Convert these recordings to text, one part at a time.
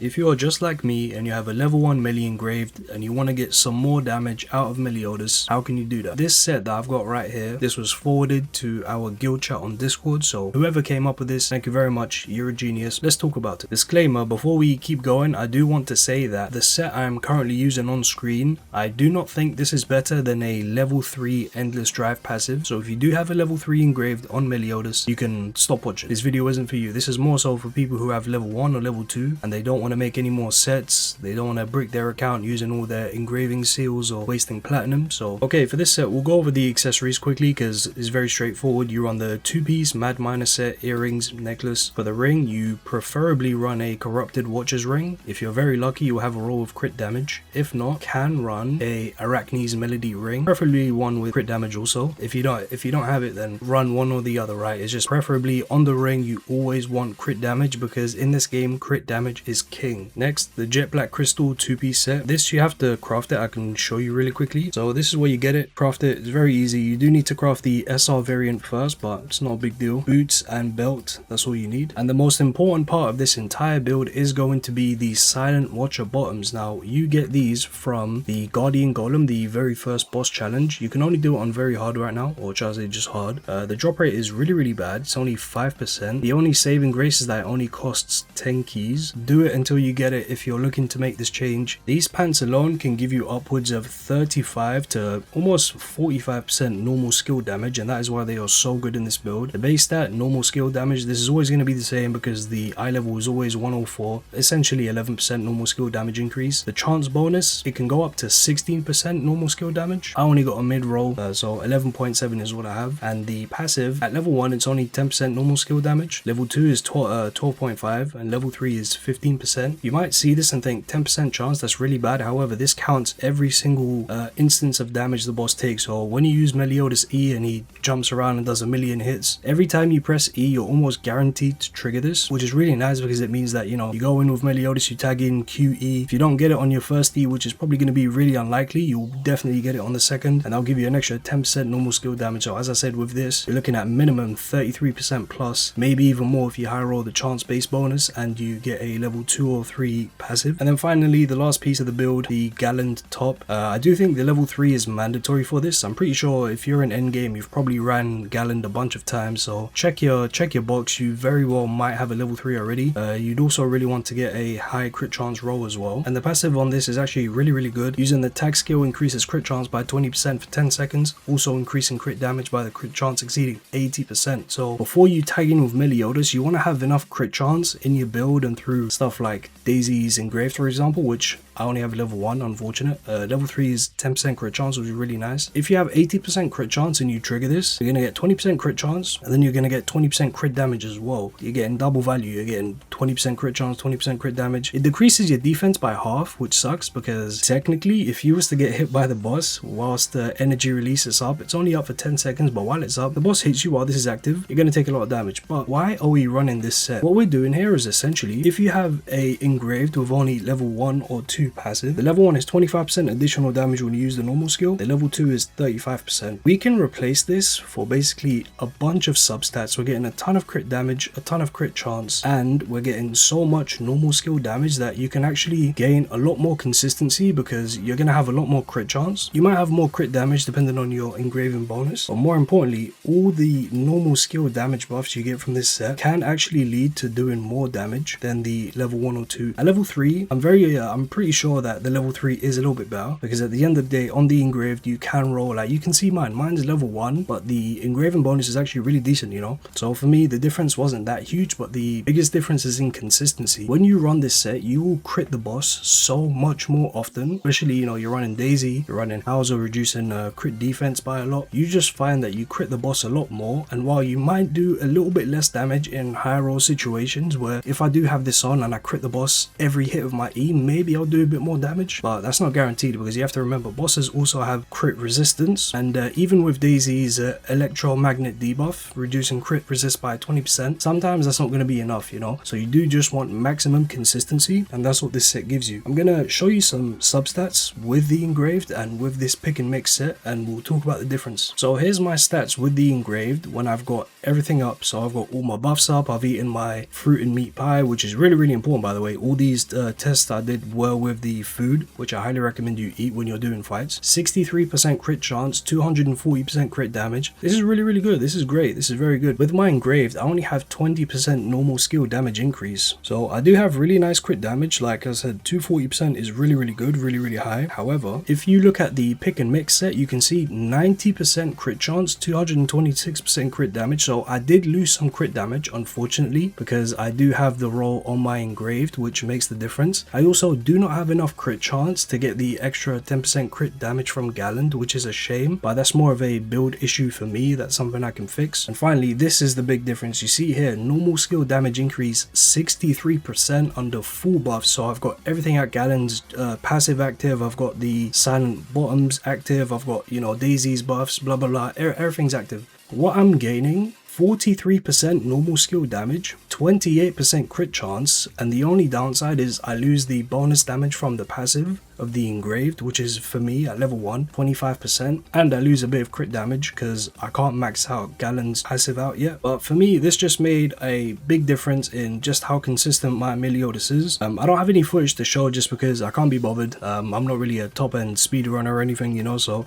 If you are just like me and you have a level 1 melee engraved and you want to get some more damage out of Meliodas, how can you do that? This set that I've got right here, this was forwarded to our guild chat on Discord, so whoever came up with this, thank you very much, you're a genius. Let's talk about it. Disclaimer, before we keep going, I do want to say that the set I am currently using on screen, I do not think this is better than a level 3 endless drive passive, so if you do have a level 3 engraved on Meliodas, you can stop watching. This video isn't for you. This is more so for people who have level 1 or level 2 and they don't want to make any more sets, they don't want to brick their account using all their engraving seals or wasting platinum. So okay, for this set we'll go over the accessories quickly because it's very straightforward. You run the 2-piece Mad Miner set, earrings, necklace. For the ring, you preferably run a corrupted watcher's ring. If you're very lucky, you'll have a roll of crit damage. If not, can run a Arachne's Melody ring, preferably one with crit damage also. If you don't have it, then run one or the other, right? It's just preferably on the ring you always want crit damage because in this game crit damage is king. Next, the Jet Black Crystal 2-piece set. This you have to craft it. I can show you really quickly. So this is where you get it. Craft it. It's very easy. You do need to craft the SR variant first, but it's not a big deal. Boots and belt, that's all you need. And the most important part of this entire build is going to be the Silent Watcher bottoms. Now you get these from the Guardian Golem, the very first boss challenge. You can only do it on very hard right now, or shall I say just hard. The drop rate is really bad. It's only 5%. The only saving grace is that it only costs 10 keys. Do it until you get it if you're looking to make this change. These pants alone can give you upwards of 35 to almost 45% normal skill damage, and that is why they are so good in this build. The base stat, normal skill damage, this is always going to be the same because the eye level is always 104, essentially 11% normal skill damage increase. The chance bonus, it can go up to 16% normal skill damage. I only got a mid roll, so 11.7 is what I have. And the passive, at level 1 it's only 10% normal skill damage, level 2 is 12.5, and level 3 is 15%. You might see this and think 10% chance, that's really bad. However, this counts every single instance of damage the boss takes. So when you use Meliodas E and he jumps around and does a million hits, every time you press E you're almost guaranteed to trigger this, which is really nice because it means that, you know, you go in with Meliodas, you tag in QE. If you don't get it on your first E, which is probably going to be really unlikely, you'll definitely get it on the second, and that'll give you an extra 10% normal skill damage. So as I said, with this you're looking at minimum 33% plus, maybe even more if you high roll the chance base bonus and you get a level 2 or 3 passive. And then finally, the last piece of the build, the Gallant top. I do think the level 3 is mandatory for this. I'm pretty sure if you're in endgame you've probably ran Gallant a bunch of times, so check your box. You very well might have a level 3 already. You'd also really want to get a high crit chance roll as well, and the passive on this is actually really good. Using the tag skill increases crit chance by 20% for 10 seconds, also increasing crit damage by the crit chance exceeding 80%. So before you tag in with Meliodas, you want to have enough crit chance in your build and through stuff like Daisy's engraved, for example, which I only have level 1, unfortunate. Level 3 is 10% crit chance, which is really nice. If you have 80% crit chance and you trigger this, you're going to get 20% crit chance, and then you're going to get 20% crit damage as well. You're getting double value. You're getting 20% crit chance, 20% crit damage. It decreases your defense by half, which sucks because technically if you was to get hit by the boss whilst the energy release is up, it's only up for 10 seconds, but while it's up, the boss hits you while this is active, you're going to take a lot of damage. But why are we running this set? What we're doing here is essentially, if you have a engraved with only level 1 or 2 passive, the level 1 is 25% additional damage when you use the normal skill, the level 2 is 35%. We can replace this for basically a bunch of substats. We're getting a ton of crit damage, a ton of crit chance, and we're getting so much normal skill damage that you can actually gain a lot more consistency because you're going to have a lot more crit chance. You might have more crit damage depending on your engraving bonus, but more importantly, all the normal skill damage buffs you get from this set can actually lead to doing more damage than the level 1 or 2. At level 3, I'm pretty sure that the level 3 is a little bit better because at the end of the day on the engraved you can roll, like you can see mine's level 1, but the engraving bonus is actually really decent, you know. So for me the difference wasn't that huge, but the biggest difference is in consistency. When you run this set you will crit the boss so much more often, especially, you know, you're running Daisy, you're running Hauser, reducing crit defense by a lot. You just find that you crit the boss a lot more, and while you might do a little bit less damage in high roll situations where if I do have this on and I crit the boss every hit of my E, maybe I'll do a bit more damage, but that's not guaranteed because you have to remember bosses also have crit resistance, and even with Daisy's electromagnet debuff reducing crit resist by 20%, sometimes that's not going to be enough, you know. So you do just want maximum consistency, and that's what this set gives you. I'm going to show you some substats with the engraved and with this pick and mix set, and we'll talk about the difference. So here's my stats with the engraved when I've got everything up. So I've got all my buffs up, I've eaten my fruit and meat pie, which is really important by the way, all these tests I did were with the food, which I highly recommend you eat when you're doing fights. 63% crit chance, 240% crit damage. This is really good. This is great. This is very good. With my engraved, I only have 20% normal skill damage increase. So I do have really nice crit damage. Like I said, 240% is really good, really high. However, if you look at the pick and mix set, you can see 90% crit chance, 226% crit damage. So I did lose some crit damage, unfortunately, because I do have the roll on my engraved, which makes the difference. I also do not have enough crit chance to get the extra 10% crit damage from Gallant, which is a shame, but that's more of a build issue for me. That's something I can fix. And finally, this is the big difference. You see here, normal skill damage increase 63% under full buff. So I've got everything at Gallant's passive active. I've got the silent bottoms active. I've got, you know, Daisy's buffs, blah blah, everything's active. What I'm gaining, 43% normal skill damage, 28% crit chance, and the only downside is I lose the bonus damage from the passive of the engraved, which is for me at level 1 25%, and I lose a bit of crit damage because I can't max out Gallant's passive out yet. But for me, this just made a big difference in just how consistent my Meliodas is. I don't have any footage to show just because I can't be bothered. I'm not really a top end speedrunner or anything, you know, so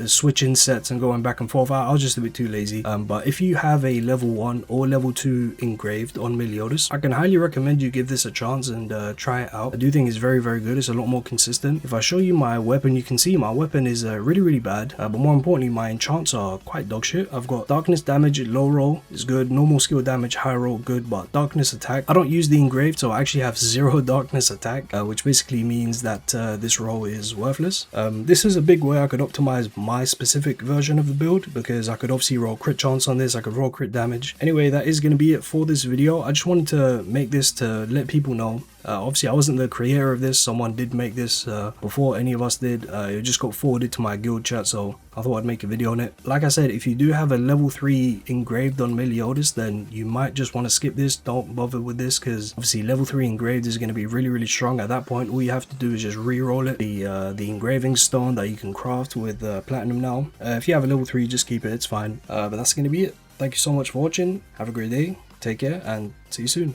switching sets and going back and forth, I was just a bit too lazy. But if you have a level 1 or level 2 engraved on Meliodas, I can highly recommend you give this a chance and try it out. I do think it's very good. It's a lot more consistent. If I show you my weapon, you can see my weapon is really bad, but more importantly, my enchants are quite dog shit. I've got darkness damage, low roll is good, normal skill damage, high roll good, but darkness attack, I don't use the engraved, so I actually have 0 darkness attack, which basically means that this roll is worthless. This is a big way I could optimize my specific version of the build, because I could obviously roll crit chance on this, I could roll crit damage. Anyway, that is going to be it for this video. I just wanted to make this to let people know. Obviously I wasn't the creator of this, someone did make this before any of us did. It just got forwarded to my guild chat, so I thought I'd make a video on it. Like I said, if you do have a level 3 engraved on Meliodas, then you might just want to skip this. Don't bother with this, because obviously level 3 engraved is going to be really strong. At that point, all you have to do is just re-roll it, the engraving stone that you can craft with platinum now. If you have a level 3, just keep it, it's fine. But that's going to be it. Thank you so much for watching. Have a great day, take care, and see you soon.